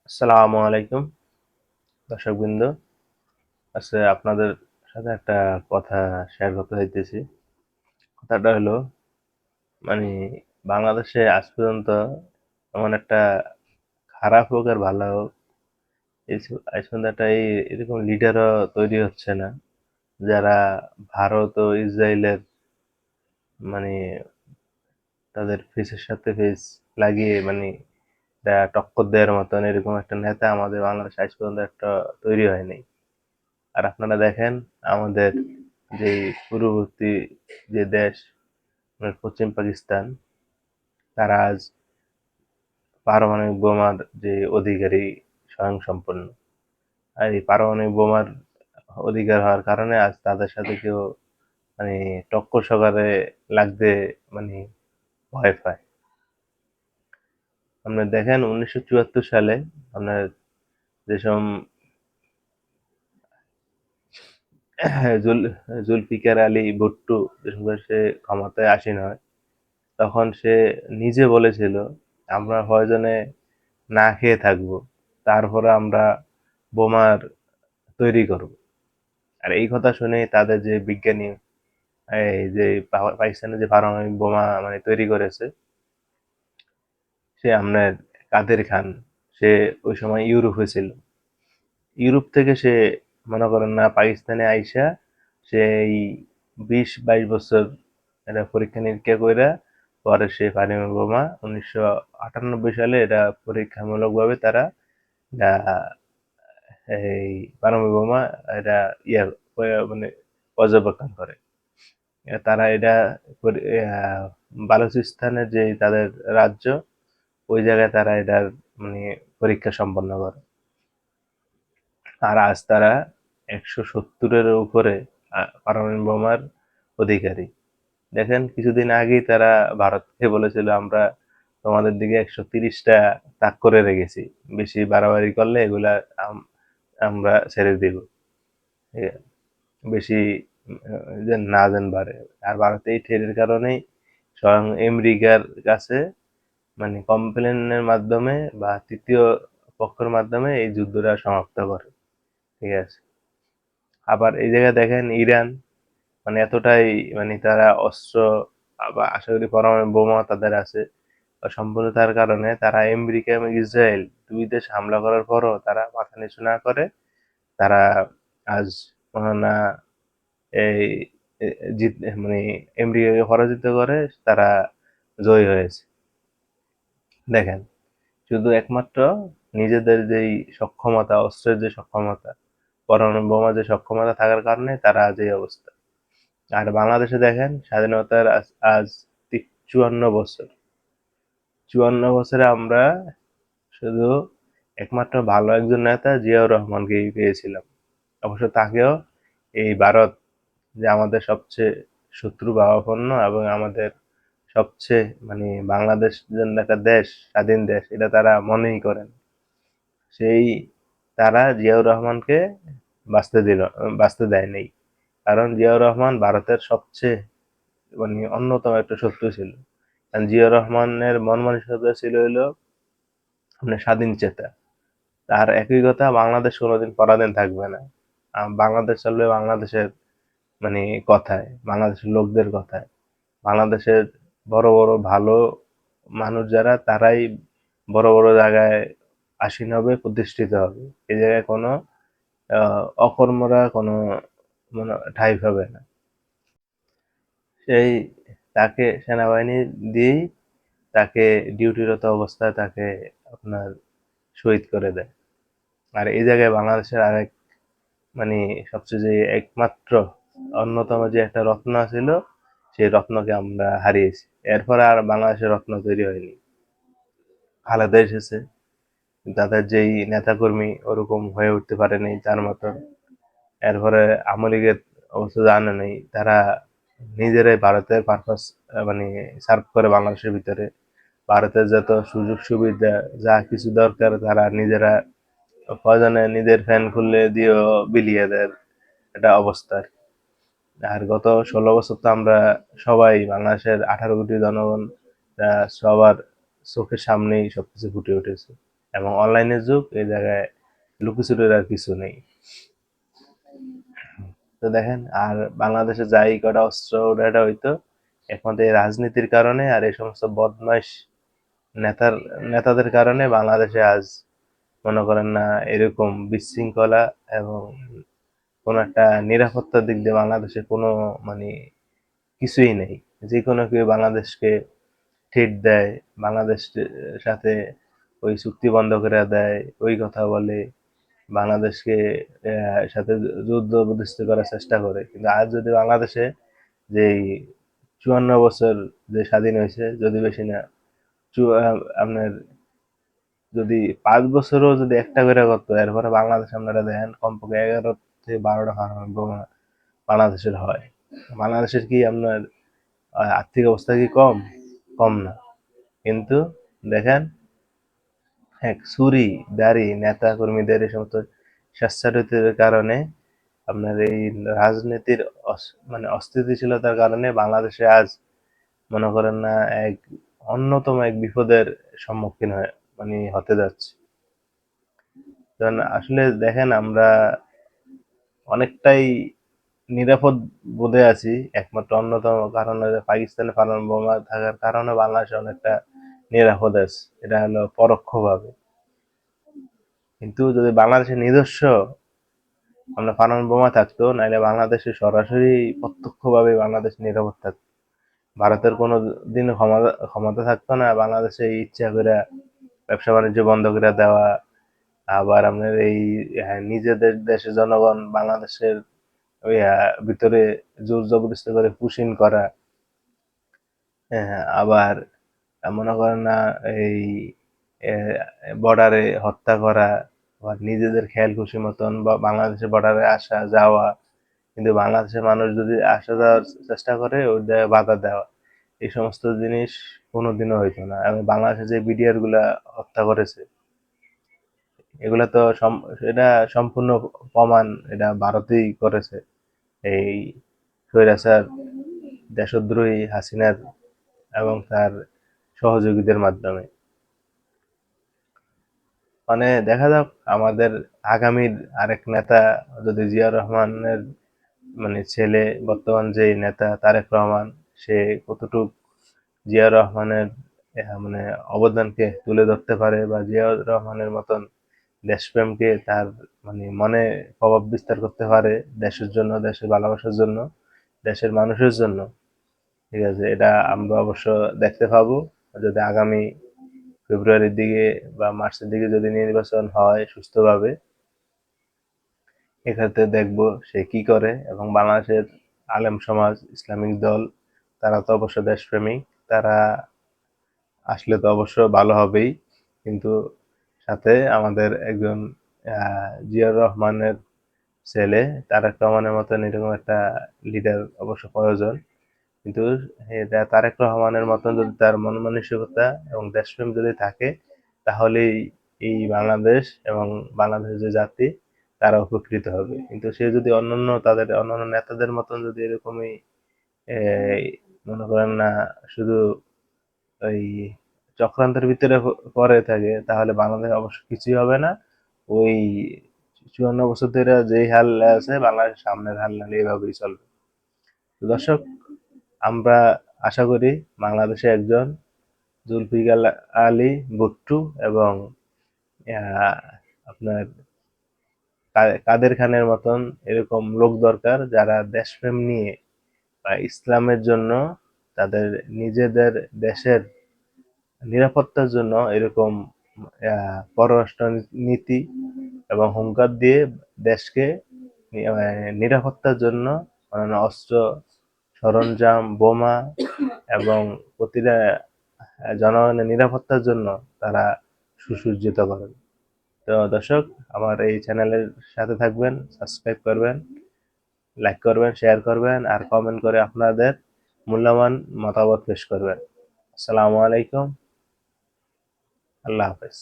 আসসালামু আলাইকুম দর্শকবৃন্দ। আজকে আপনাদের সাথে একটা কথা শেয়ার করতে চাইতেছি। কথাটা হলো মানে বাংলাদেশে আজ পর্যন্ত এমন একটা খারাপ হোক আর ভালো হোক, আজ পর্যন্ত একটা এরকম লিডারও তৈরি হচ্ছে না যারা ভারত ও ইসরায়েলের মানে তাদের ফেসের সাথে ফেস লাগিয়ে টক্কর দেওয়ার মতন এরকম একটা নেতা আমাদের বাংলাদেশে আজ পর্যন্ত একটা তৈরি হয়নি। আর আপনারা দেখেন আমাদের যে পূর্ববর্তী যে দেশ পশ্চিম পাকিস্তান, তারা আজ পারমাণবিক বোমার যে অধিকারী স্বয়ংসম্পূর্ণ। আর এই পারমাণবিক বোমার অধিকার হওয়ার কারণে আজ তাদের সাথে কেউ মানে টক্কর সহকারে লাগতে মানে ভয় পায়। আপনার দেখেন 1974 সালে আপনার যেসব জুলফিকার আলী ভুট্টো যখন সে ক্ষমতায় আসীন হয়, তখন সে নিজে বলেছিল আমরা প্রয়োজনে না খেয়ে থাকবো, তারপরে আমরা বোমার তৈরি করব। আর এই কথা শুনে তাদের যে বিজ্ঞানী এই যে পাকিস্তানের যে পারমাণবিক বোমা তৈরি করেছে, সে আপনার কাদের খান, সে ওই সময় ইউরোপে ছিল। ইউরোপ থেকে সে মনে করেন না পাকিস্তানে আইসা সে এই 20-22 বছর এটা পরীক্ষা নিরীক্ষা কইরা পরে সে পারমাণবিক বোমা 1998 সালে এটা পরীক্ষামূলকভাবে তারা আহ, এই পারমাণবিক বোমা এটা ইয়া মানে পর্যবেক্ষণ করে। তারা এটা বালুচিস্তানের যে তাদের রাজ্য, ওই জায়গায় তারা এটার মানে পরীক্ষা সম্পন্ন করে। আর আজ তারা 170-এর উপরে পারমাণবিক বোমার অধিকারী। দেখেন কিছুদিন আগেই তারা ভারতকে বলেছিল আমরা তোমাদের দিকে 130টা তাক করে রেখেছি, বেশি বাড়াবাড়ি করলে এগুলা আমরা ছেড়ে দিব, ঠিক আছে? বেশি যেন না যেন বাড়ে। আর ভারতে এই ঠেলের কারণেই স্বয়ং আমেরিকার কাছে কমপ্লেনের মাধ্যমে বা তৃতীয় পক্ষের মাধ্যমে এই যুদ্ধটা সমাপ্ত করে, ঠিক আছে? আবার এই জায়গায় দেখেন ইরান এতটাই তারা অস্ত্র বা আশা করি পরমাণু বোমা তাদের আছে, সম্পূর্ণতার কারণে তারা আমেরিকা এবং ইসরায়েল দুই দেশ হামলা করার পরও তারা মাথা নিচু না করে তারা আজ না এই জিত আমেরিকাকে পরাজিত করে তারা জয়ী হয়েছে। দেখেন শুধু একমাত্র নিজেদের যেই সক্ষমতা, অস্ত্রের যে সক্ষমতা, পরমাণু বোমার যে সক্ষমতা থাকার কারণে তারা আজ এই অবস্থা। আর বাংলাদেশে দেখেন স্বাধীনতার আজ আজ 54 বছর, 54 বছরে আমরা শুধু একমাত্র ভালো একজন নেতা জিয়াউর রহমানকেই পেয়েছিলাম। অবশ্য তাকেও এই ভারত, যে আমাদের সবচেয়ে শত্রু ভাবাপন্ন এবং আমাদের সবচেয়ে বাংলাদেশ যেন একটা দেশ, স্বাধীন দেশ, এটা তারা মনেই করেন। সেই তারা জিয়াউর রহমানকে বাঁচতে দেয় নাই। কারণ জিয়াউর রহমান ভারতের সবচেয়ে অন্যতম একটা শত্রু ছিল। কারণ জিয়াউর রহমানের মন মানসিকতা ছিল হইলো আপনার স্বাধীন চেতা। তার একই কথা, বাংলাদেশ কোনোদিন পরাধীন থাকবে না। বাংলাদেশ চলবে বাংলাদেশের কথায়, বাংলাদেশের লোকদের কথায়। বাংলাদেশের বড় বড় ভালো মানুষ যারা, তারাই বড় বড় জায়গায় আসীন হবে, প্রতিষ্ঠিত হবে। এই জায়গায় কোনো অকর্মরা কোনো ঠাঁই পাবে না। সেই তাকে সেনাবাহিনী দিয়েই তাকে ডিউটিরত অবস্থায় তাকে আপনার শহীদ করে দেয়। আর এই জায়গায় বাংলাদেশের আরেক মানে সবচেয়ে যে একমাত্র অন্যতম যে একটা রত্ন ছিল, সেই রত্নকে আমরা হারিয়েছি। এরপরে আর বাংলাদেশের রত্ন তৈরি হয়নি। খালেদা এসেছে, তাদের যেই নেতাকর্মী ওরকম হয়ে উঠতে পারেনি তার মতন। এরপরে আওয়ামী লীগের অবস্থা জানা নেই, তারা নিজেরাই ভারতের পারপাস সার্ভ করে বাংলাদেশের ভিতরে। ভারতের যত সুযোগ সুবিধা যা কিছু দরকার তারা নিজেরা প্রয়োজনে নিজের ফ্যান খুললে দিয়েও বিলিয়ে দেয়, এটা অবস্থা। আর গত 16 বছর তো আমরা সবাই বাংলাদেশের 18 কোটি জনগণ সবার চোখের সামনেই সবকিছু ফুটে উঠেছে। এবং অনলাইনের যুগ, এই জায়গায় লুকোচুরির আর কিছু নেই। তো দেখেন, আর বাংলাদেশে যাই কটা অস্ত্র ওটা হইতো, একমাত্র এই রাজনীতির কারণে আর এই সমস্ত বদমাইশ নেতাদের কারণে বাংলাদেশে আজ মনে করেন না এরকম বিশৃঙ্খলা এবং কোনো একটা নিরাপত্তার দিক দিয়ে বাংলাদেশে কোনো মানে কিছুই নেই। যে কোনো কেউ বাংলাদেশকে থ্রেট দেয়, বাংলাদেশের সাথে ওই চুক্তি বন্ধ করে দেয়, ওই কথা বলে, বাংলাদেশকে সাথে যুদ্ধ বিধ্বস্ত করার চেষ্টা করে। কিন্তু আজ যদি বাংলাদেশে যেই ৫৪ বছর যে স্বাধীন হয়েছে, যদি বেশি না, আপনার যদি ৫ বছরও যদি একটা করে করতো, এরপরে বাংলাদেশ আপনারা দেখেন কমপক্ষে ১১ থেকে ১২টা বোমা বাংলাদেশের হয়। বাংলাদেশের কি আপনার আর্থিক অবস্থা কি কম? কম না। কিন্তু দেখেন, এক চুরি দাড়ি নেতা কর্মীদের এই সমস্ত স্বেচ্ছাচারিতার কারণে আপনার এই রাজনীতির মানে অস্থিতিশীলতার কারণে বাংলাদেশে আজ মনে করেন না এক অন্যতম এক বিপদের সম্মুখীন মানে হতে যাচ্ছে। কারণ আসলে দেখেন, আমরা অনেকটাই নিরাপদ বোধে আছি, একমাত্র অন্যতম কারণ হলো পাকিস্তানে পারমাণবিক বোমা থাকার কারণে বাংলাদেশ অনেকটা নিরাপদ আছে, এটা হলো পরোক্ষভাবে। কিন্তু যদি বাংলাদেশের নিজস্ব আমরা পারমাণবিক বোমা থাকতো, নাহলে বাংলাদেশে সরাসরি প্রত্যক্ষভাবে বাংলাদেশ নিরাপদ থাকতো। ভারতের কোনো দিন ক্ষমতা থাকতো না বাংলাদেশে ইচ্ছা করে ব্যবসা বাণিজ্য বন্ধ করে দেওয়া, আবার আপনার এই নিজেদের দেশের জনগণ বাংলাদেশের ওই ভিতরে জোর জবরদস্তি করে পুশিং করা, আবার মনে করেন না এই বর্ডারে হত্যা করা, আবার নিজেদের খেয়াল খুশি মতন বা বাংলাদেশের বর্ডারে আসা যাওয়া, কিন্তু বাংলাদেশের মানুষ যদি আসা যাওয়ার চেষ্টা করে ওই জায়গায় বাধা দেওয়া, এই সমস্ত জিনিস কোনোদিনও হইতো না। এবং বাংলাদেশে যে বিডিআর গুলা হত্যা করেছে, এগুলা তো এটা সম্পূর্ণ প্রমাণ এটা ভারতেই করেছে, এই স্বৈরাচার দেশদ্রোহী হাসিনার এবং তার সহযোগীদের মাধ্যমে। মানে দেখা যাক আমাদের আগামীর আরেক নেতা যদি জিয়া রহমানের মানে ছেলে, বর্তমান যে নেতা তারেক রহমান, সে কতটুক জিয়া রহমানের মানে অবদানকে তুলে ধরতে পারে, বা জিয়া রহমানের মতন দেশপ্রেমকে তার মানে মনে প্রভাব বিস্তার করতে পারে দেশের জন্য, দেশের ভালোবাসার জন্য, দেশের মানুষের জন্য। ঠিক আছে, এটা আমরা অবশ্য দেখতে পাবো যদি আগামী ফেব্রুয়ারির দিকে বা মার্চের দিকে যদি নির্বাচন হয় সুস্থভাবে। এক্ষেত্রে দেখব সে কি করে। এবং বাংলাদেশের আলেম সমাজ, ইসলামিক দল, তারা তো অবশ্য দেশপ্রেমিক, তারা আসলে তো অবশ্য ভালো হবেই। কিন্তু সাথে আমাদের একজন জিয়াউর রহমানের ছেলে তারেক রহমানের মতন এরকম একটা লিডার অবশ্য প্রয়োজন। কিন্তু তারেক রহমানের মতন যদি তার মন মানসিকতা এবং দেশপ্রেম যদি থাকে, তাহলেই এই বাংলাদেশ এবং বাংলাদেশের যে জাতি তারা উপকৃত হবে। কিন্তু সে যদি অন্যান্য নেতাদের মতন যদি এরকমই মনে করেন না শুধু ওই চক্রান্তের ভিতরে পড়ে থাকে, তাহলে বাংলাদেশ অবশ্য কিছুই হবে না। ওই ৫৪ বছর ধরে যেই হাল আছে, বাংলাদেশের সামনের হাল নাহলে এভাবেই চলবে। তো দর্শক, আমরা আশা করি বাংলাদেশে একজন জুলফিকার আলী ভুট্টো এবং আপনার কাদের খানের মতন এরকম লোক দরকার, যারা দেশপ্রেম নিয়ে বা ইসলামের জন্য, তাদের নিজেদের দেশের নিরাপত্তার জন্য এরকম পররাষ্ট্র নীতি এবং হুঙ্কার দিয়ে দেশকে নিরাপত্তার জন্য অস্ত্র, সরঞ্জাম, বোমা এবং প্রতিটা জনগণের নিরাপত্তার জন্য তারা সুসজ্জিত করেন। তো দর্শক, আমার এই চ্যানেলের সাথে থাকবেন, সাবস্ক্রাইব করবেন, লাইক করবেন, শেয়ার করবেন, আর কমেন্ট করে আপনাদের মূল্যবান মতামত পেশ করবেন। আসসালামু আলাইকুম, আল্লাহ হাফেজ।